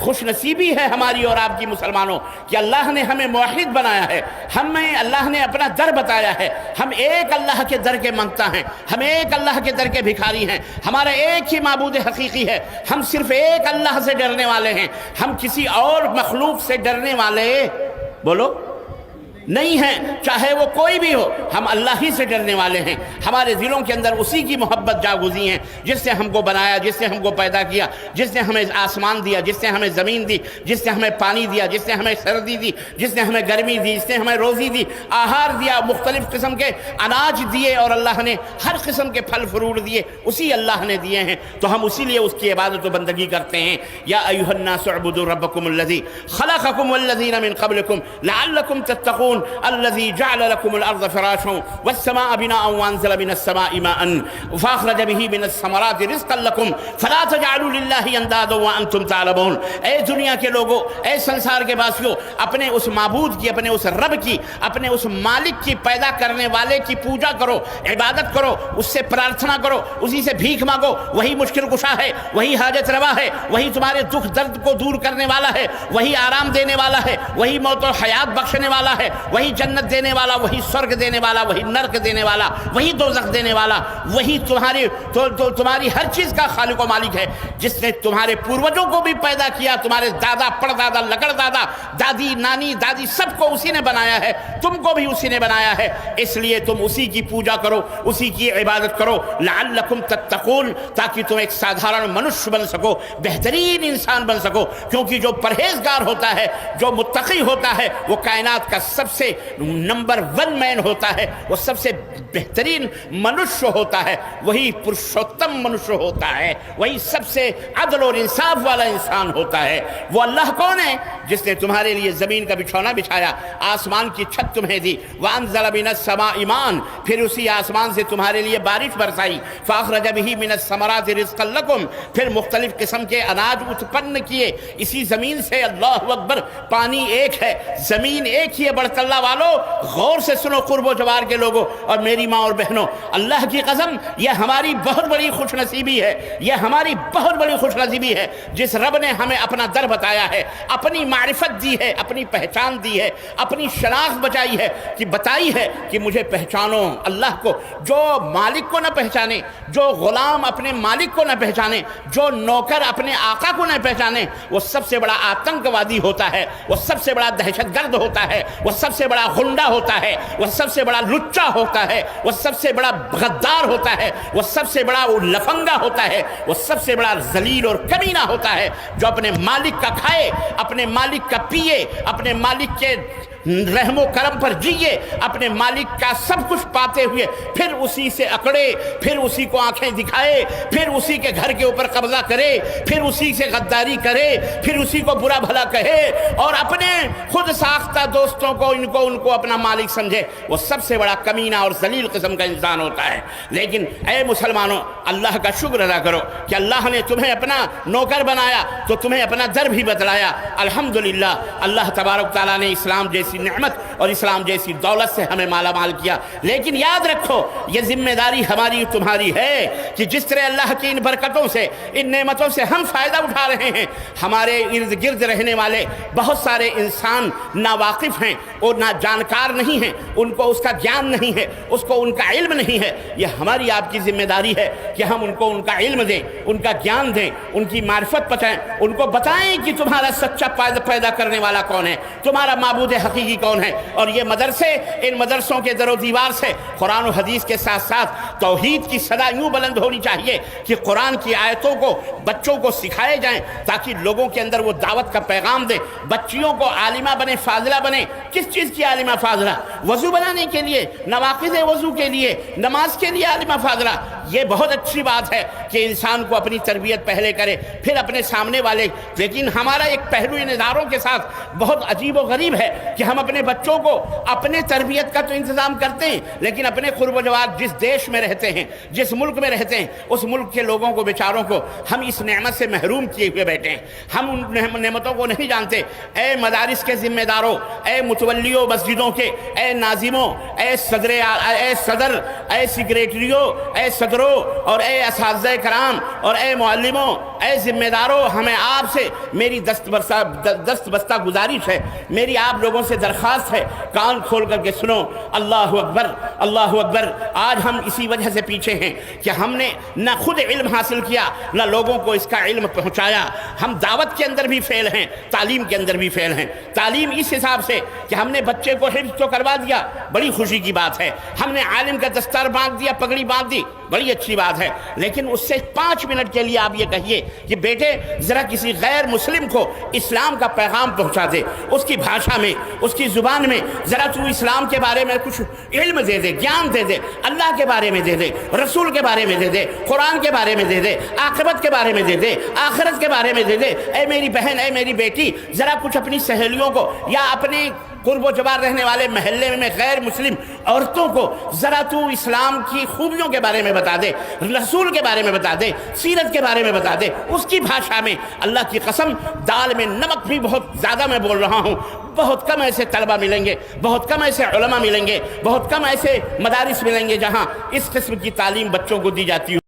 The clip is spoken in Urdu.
خوش نصیبی ہے ہماری اور آپ کی مسلمانوں کہ اللہ نے ہمیں موحد بنایا ہے، ہمیں اللہ نے اپنا در بتایا ہے، ہم ایک اللہ کے در کے منگتا ہیں، ہم ایک اللہ کے در کے بھکاری ہیں، ہمارا ایک ہی معبود حقیقی ہے، ہم صرف ایک اللہ سے ڈرنے والے ہیں، ہم کسی اور مخلوق سے ڈرنے والے بولو نہیں ہیں، چاہے وہ کوئی بھی ہو، ہم اللہ ہی سے ڈرنے والے ہیں۔ ہمارے دلوں کے اندر اسی کی محبت جاگزی ہیں جس نے ہم کو بنایا، جس نے ہم کو پیدا کیا، جس نے ہمیں آسمان دیا، جس نے ہمیں زمین دی، جس نے ہمیں پانی دیا، جس نے ہمیں سردی دی، جس نے ہمیں گرمی دی، جس نے ہمیں روزی دی، آہار دیا، مختلف قسم کے اناج دیے، اور اللہ نے ہر قسم کے پھل فروٹ دیے، اسی اللہ نے دیے ہیں، تو ہم اسی لیے اس کی عبادت و بندگی کرتے ہیں۔ یا ایھا الناس اعبدوا ربکم الذی خلقکم والذین من قبلکم لعلکم تتقون الذي جعل لكم الأرض فراشا والسماء بناء وأنزل من السماء ماء فأخرج به من الثمرات رزقا لكم فلا تجعلوا لله أندادا وأنتم تعلمون۔ اے دنیا کے لوگوں، اے سنسار کے باسیوں، اپنے اس معبود کی، اپنے اس رب کی، اپنے اس مالک کی، پیدا کرنے والے کی پوجا کرو، عبادت کرو، اس سے پرارتھنا کرو، اسی سے بھیک مانگو، وہی مشکل کشا ہے، وہی حاجت روا ہے، وہی تمہارے دکھ درد کو دور کرنے والا ہے، وہی آرام دینے والا ہے، وہی موت و حیات بخشنے والا ہے، وہی جنت دینے والا، وہی سرگ دینے والا، وہی نرک دینے والا، وہی دوزخ دینے والا، وہی تمہاری ہر چیز کا خالق و مالک ہے، جس نے تمہارے پوروجوں کو بھی پیدا کیا، تمہارے دادا پردادا لکڑ دادا دادی نانی دادی سب کو اسی نے بنایا ہے، تم کو بھی اسی نے بنایا ہے، اس لیے تم اسی کی پوجا کرو، اسی کی عبادت کرو، لعلکم تتقون، تاکہ تم ایک سادھارن منش بن سکو، بہترین انسان بن سکو، کیونکہ جو پرہیزگار ہوتا ہے، جو متقی ہوتا ہے، وہ کائنات کا سب سے نمبر 1 مین ہوتا ہے، وہ سب سے بہترین منش ہوتا ہے، وہی پرشوتم منش ہوتا ہے، وہی سب سے عدل اور انصاف والا انسان ہوتا ہے۔ وہ اللہ کون ہے؟ جس نے تمہارے لیے زمین کا بچھونا بچھایا، آسمان کی چھت تمہیں دی، وَأَنزَلَ مِنَ السَّمَاءِ مَاءً، پھر اسی آسمان سے تمہارے لیے بارش برسائی، فَأَخْرَجَ بِهِ مِنَ الثَّمَرَاتِ رِزْقًا لَكُمْ، پھر مختلف قسم کے اناج اتپن کیے اسی زمین سے۔ اللہ اکبر، پانی ایک ہے، زمین ایک ہی ہے، بڑھ اللہ والو غور سے سنو قرب و جوار کے لوگوں اور میری ماں اور بہنوں، اللہ کی قسم یہ ہماری بہت بڑی خوش نصیبی ہے، یہ ہماری بہت بڑی خوش نصیبی ہے جس رب نے ہمیں اپنا در بتایا ہے، اپنی معرفت دی ہے، اپنی پہچان دی ہے، اپنی شناخت بچائی ہے، کہ بتائی ہے کہ مجھے پہچانو اللہ کو۔ جو مالک کو نہ پہچانے، جو غلام اپنے مالک کو نہ پہچانے، جو نوکر اپنے آقا کو نہ پہچانے، وہ سب سے بڑا آتنکوادی ہوتا ہے، وہ سب سے بڑا دہشت گرد ہوتا ہے، وہ سب سے بڑا غنڈہ ہوتا ہے، وہ سب سے بڑا لچا ہوتا ہے، وہ سب سے بڑا غدار ہوتا ہے، وہ سب سے بڑا لفنگا ہوتا ہے، وہ سب سے بڑا ذلیل اور کمینہ ہوتا ہے جو اپنے مالک کا کھائے، اپنے مالک کا پیے، اپنے مالک کے رحم و کرم پر جیے، اپنے مالک کا سب کچھ پاتے ہوئے پھر اسی سے اکڑے، پھر اسی کو آنکھیں دکھائے، پھر اسی کے گھر کے اوپر قبضہ کرے، پھر اسی سے غداری کرے، پھر اسی کو برا بھلا کہے، اور اپنے خود ساختہ دوستوں کو ان کو اپنا مالک سمجھے، وہ سب سے بڑا کمینہ اور ذلیل قسم کا انسان ہوتا ہے۔ لیکن اے مسلمانوں، اللہ کا شکر ادا کرو کہ اللہ نے تمہیں اپنا نوکر بنایا تو تمہیں اپنا در بھی بتلایا۔ الحمدللہ، اللہ تبارک تعالیٰ نے اسلام جیسی نعمت اور اسلام جیسی دولت سے ہمیں مالا مال کیا، لیکن یاد رکھو یہ ذمہ داری ہماری تمہاری ہے کہ جس طرح اللہ کی ان برکتوں سے، ان نعمتوں سے ہم فائدہ اٹھا رہے ہیں، ہمارے ارد گرد رہنے والے بہت سارے انسان ناواقف ہیں اور نہ جانکار نہیں ہیں، ان کو اس کا گیان نہیں ہے، اس کو ان کا علم نہیں ہے۔ یہ ہماری آپ کی ذمہ داری ہے کہ ہم ان کو ان کا علم دیں، ان کا گیان دیں، ان کی معرفت بتائیں، ان کو بتائیں کہ تمہارا سچا پیدا کرنے والا کون ہے، تمہارا معبود حقیقی کون ہے۔ اور یہ مدرسے، ان مدرسوں کے در و دیوار سے قرآن و حدیث کے ساتھ ساتھ توحید کی صدا یوں بلند ہونی چاہیے کہ قرآن کی آیتوں کو بچوں کو سکھائے جائیں تاکہ لوگوں کے اندر وہ دعوت کا پیغام دیں، بچیوں کو عالمہ بنے، فاضلہ بنے۔ کس چیز کی عالمہ فاضلہ؟ وضو بنانے کے لیے، نواقض وضو کے لیے، نماز کے لیے عالمہ فاضلہ۔ یہ بہت اچھی بات ہے کہ انسان کو اپنی تربیت پہلے کرے پھر اپنے سامنے والے، لیکن ہمارا ایک پہلو ان اداروں کے ساتھ بہت عجیب و غریب ہے کہ ہم اپنے بچوں کو اپنے تربیت کا تو انتظام کرتے ہیں، لیکن اپنے قرب و جوار جس دیش میں رہتے ہیں، جس ملک میں رہتے ہیں، اس ملک کے لوگوں کو، بیچاروں کو ہم اس نعمت سے محروم کیے ہوئے بیٹھے ہیں، ہم ان نعمتوں کو نہیں جانتے۔ اے مدارس کے ذمہ داروں، اے متولیوں مسجدوں کے، اے ناظموں، اے صدر، اے سیکریٹریوں، اے صدر مستروں اور اے اساتذہ کرام اور اے معلموں، اے ذمہ داروں، ہمیں آپ سے میری دست بستہ گزارش ہے، میری آپ لوگوں سے درخواست ہے، کان کھول کر کے سنو۔ اللہ اکبر، اللہ اکبر۔ آج ہم اسی وجہ سے پیچھے ہیں کہ ہم نے نہ خود علم حاصل کیا، نہ لوگوں کو اس کا علم پہنچایا۔ ہم دعوت کے اندر بھی فیل ہیں، تعلیم کے اندر بھی فیل ہیں۔ تعلیم اس حساب سے کہ ہم نے بچے کو حفظ تو کروا دیا، بڑی خوشی کی بات ہے۔ ہم نے عالم کا دستار باندھ دیا، پگڑی باندھ دی، بڑی اچھی بات ہے۔ لیکن اس سے 5 منٹ کے لیے آپ یہ کہیے کہ بیٹے ذرا کسی غیر مسلم کو اسلام کا پیغام پہنچا دے، اس کی بھاشا میں، اس کی زبان میں، ذرا تو اسلام کے بارے میں کچھ علم دے دے، گیان دے دے، اللہ کے بارے میں دے دے، رسول کے بارے میں دے دے، قرآن کے بارے میں دے دے، عاقبت کے بارے میں دے دے، آخرت کے بارے میں دے دے۔ اے میری بہن، اے میری بیٹی، ذرا کچھ اپنی سہیلیوں کو یا اپنے قرب و جوار رہنے والے محلے میں غیر مسلم عورتوں کو ذرا تو اسلام کی خوبیوں کے بارے میں بتا دے، رسول کے بارے میں بتا دے، سیرت کے بارے میں بتا دے، اس کی بھاشا میں۔ اللہ کی قسم، دال میں نمک بھی بہت زیادہ میں بول رہا ہوں۔ بہت کم ایسے طلبہ ملیں گے، بہت کم ایسے علماء ملیں گے، بہت کم ایسے مدارس ملیں گے جہاں اس قسم کی تعلیم بچوں کو دی جاتی ہو۔